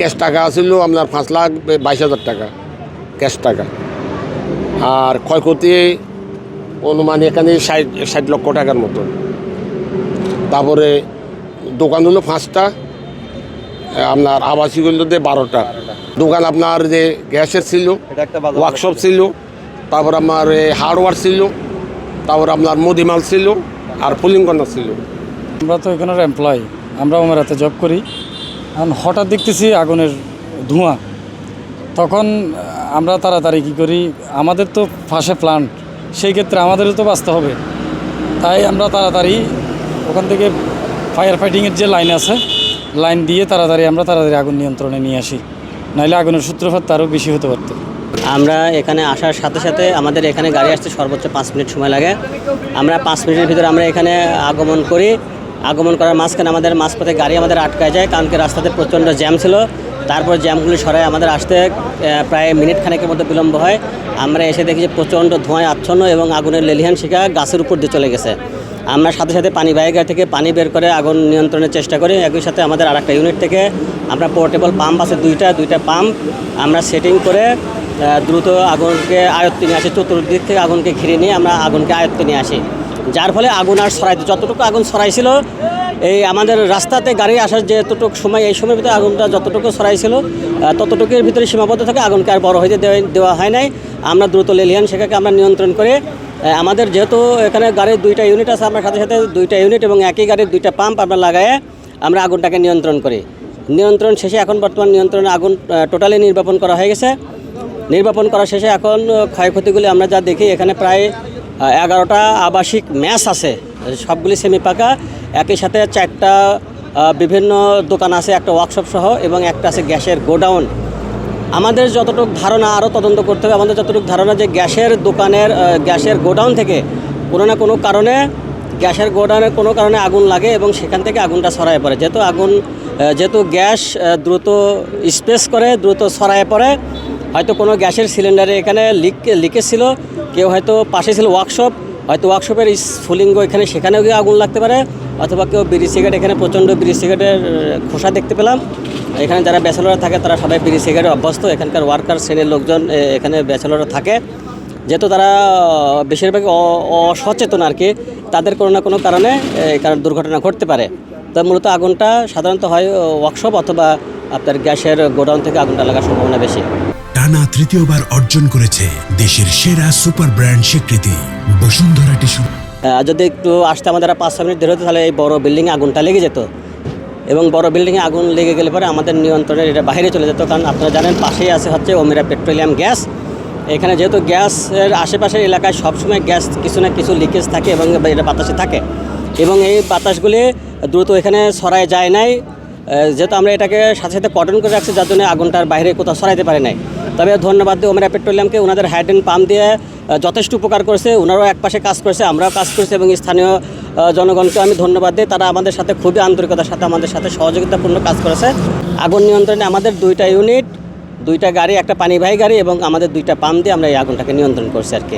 Cash টাকা ছিল আপনার 5,22,000 টাকা ক্যাশ টাকা। আর ক্ষয়ক্ষতি অনুমান এখানে 60 লক্ষ টাকার মতো। তারপরে দোকান হলো 5টা, আপনার আবাসিক হলো 12টা। দোকান আপনার যে গ্যাসের ছিল, ওয়ার্কশপ ছিল, তারপর আপনার হার্ডওয়্যার ছিল, তারপর আপনার মুদিমাল ছিল, আর পুলিং কর্নার ছিল। আমরা তো এখানের এমপ্লয়ি, আমরা ওমেরাতে জব করি। এখন হঠাৎ দেখতেছি আগুনের ধোঁয়া, তখন আমরা তাড়াতাড়ি কী করি, আমাদের তো পাশে প্লান্ট, সেই ক্ষেত্রে আমাদেরও তো বাঁচতে হবে। তাই আমরা তাড়াতাড়ি ওখান থেকে ফায়ার ফাইটিংয়ের যে লাইন আছে, লাইন দিয়ে তাড়াতাড়ি আগুন নিয়ন্ত্রণে নিয়ে আসি, নাহলে আগুনের সূত্রপাত আরও বেশি হতে পারত। আমরা এখানে আসার সাথে সাথে আমাদের এখানে গাড়ি আসতে সর্বোচ্চ 5 মিনিট সময় লাগে। আমরা 5 মিনিটের ভিতরে আমরা এখানে আগমন করি। আগমন করার মাঝখানে আমাদের মাঝপথে গাড়ি আমাদের আটকায় যায়, কারণ কি রাস্তাতে প্রচণ্ড জ্যাম ছিল। তারপর জ্যামগুলি সরাই আমাদের আসতে প্রায় মিনিট খানেকের মধ্যে বিলম্ব হয়। আমরা এসে দেখি যে প্রচণ্ড ধোঁয়ায় আচ্ছন্ন এবং আগুনের লেলিহান শিখা গাছের উপর দিয়ে চলে গেছে। আমরা সাথে সাথে পানিবাহী গাড়ি থেকে পানি বের করে আগুন নিয়ন্ত্রণের চেষ্টা করি। একই সাথে আমাদের আরেকটা ইউনিট থেকে আমরা পোর্টেবল পাম্প আছে দুইটা পাম্প আমরা সেটিং করে দ্রুত আগুনকে আয়ত্তে নিয়ে আসি। চতুর্দিক থেকে আগুনকে ঘিরে নিয়ে আমরা আগুনকে আয়ত্তে নিয়ে আসি, যার ফলে আগুন আর ছড়াইতে, যতটুকু আগুন ছড়াইছিল এই আমাদের রাস্তাতে গাড়ি আসার যেতটুকু সময়, এই সময়ের ভিতরে আগুনটা যতটুকু ছড়াইছিল ততটুকুর ভিতরে সীমাবদ্ধ থাকে, আগুনকে আর বড় হইতে দেওয়া হয় নাই। আমরা দ্রুত লেলিহান শেখাকে আমরা নিয়ন্ত্রণ করে, আমাদের যেহেতু এখানে গাড়ির 2টা ইউনিট আছে, আমরা সাথে সাথে 2টা ইউনিট এবং একই গাড়ির 2টা পাম্প আমরা লাগায়ে আমরা আগুনটাকে নিয়ন্ত্রণ করি। নিয়ন্ত্রণ শেষে এখন বর্তমান নিয়ন্ত্রণে আগুন টোটালি নির্বাপন করা হয়ে গেছে। নির্বাপন করা শেষে এখন ক্ষয়ক্ষতিগুলি আমরা যা দেখি, এখানে প্রায় 11টা আবাসিক ম্যাচ আছে, সবগুলি সেমি পাকা। একই সাথে 4টা বিভিন্ন দোকান আছে, একটা ওয়ার্কশপ সহ, এবং একটা আছে গ্যাসের গোডাউন। আমাদের যতটুকু ধারণা, আরও তদন্ত করতে হবে, আমাদের যতটুকু ধারণা যে গ্যাসের গোডাউন থেকে কোনো না কোনো কারণে গ্যাসের গোডাউনের কোনো কারণে আগুন লাগে এবং সেখান থেকে আগুনটা ছড়ায় পড়ে। যেহেতু গ্যাস দ্রুত স্পেস করে, দ্রুত ছড়ায় পড়ে, হয়তো কোনো গ্যাসের সিলিন্ডারে এখানে লিকেজ ছিল, কেউ হয়তো পাশে ছিল ওয়ার্কশপ, হয়তো ওয়ার্কশপের স্ফুলিঙ্গ এখানে, সেখানেও গিয়ে আগুন লাগতে পারে, অথবা কেউ বিড়ি সিগারেট, এখানে প্রচণ্ড বিড়ি সিগারেটের খোসা দেখতে পেলাম। এখানে যারা ব্যাচেলররা থাকে তারা সবাই বিড়ি সিগারেটে অভ্যস্ত। এখানকার ওয়ার্কার শ্রেণীর লোকজন এখানে ব্যাচেলররা থাকে, যেহেতু তারা বেশিরভাগ অসচেতন আর কি, তাদের কোনো না কোনো কারণে দুর্ঘটনা ঘটতে পারে। তো মূলত আগুনটা সাধারণত হয় ওয়ার্কশপ অথবা আপনার গ্যাসের গোডাউন থেকে আগুনটা লাগার সম্ভাবনা বেশি। টানা তৃতীয়বার অর্জন করেছে দেশের সেরা সুপার ব্র্যান্ড স্বীকৃতি বসুন্ধরা টিস্যু। যদি একটু আসতে আমাদের 5-6 মিনিট দেরি হতো, তাহলে এই বড় বিল্ডিংয়ে আগুনটা লেগে যেত, এবং বড় বিল্ডিংয়ে আগুন লেগে গেলে পরে আমাদের নিয়ন্ত্রণের এটা বাইরে চলে যেত। কারণ আপনারা জানেন পাশেই আছে হচ্ছে ওমেরা পেট্রোলিয়াম গ্যাস। এখানে যেহেতু গ্যাসের আশেপাশের এলাকায় সবসময় গ্যাস কিছু না কিছু লিকেজ থাকে এবং এটা বাতাসে থাকে, এবং এই বাতাসগুলি দ্রুত এখানে ছড়ায় যায় নাই, যেহেতু আমরা এটাকে সাথে সাথে কটন করে রাখছি, যার জন্য আগুনটার বাইরে কোথাও ছড়াইতে পারে নাই। তবে ধন্যবাদ দিই ওমেরা পেট্রোলিয়ামকে, ওনাদের হ্যান্ড অ্যান্ড পাম্প দিয়ে যথেষ্ট উপকার করেছে। ওনারাও এক পাশে কাজ করেছে, আমরাও কাজ করেছি, এবং স্থানীয় জনগণকে আমি ধন্যবাদ দিই। তারা আমাদের সাথে খুবই আন্তরিকতার সাথে আমাদের সাথে সহযোগিতাপূর্ণ কাজ করেছে। আগুন নিয়ন্ত্রণে আমাদের 2টা ইউনিট, 2টা গাড়ি, একটা পানিবাহী গাড়ি এবং আমাদের 2টা পাম্প দিয়ে আমরা এই আগুনটাকে নিয়ন্ত্রণ করছি আর কি।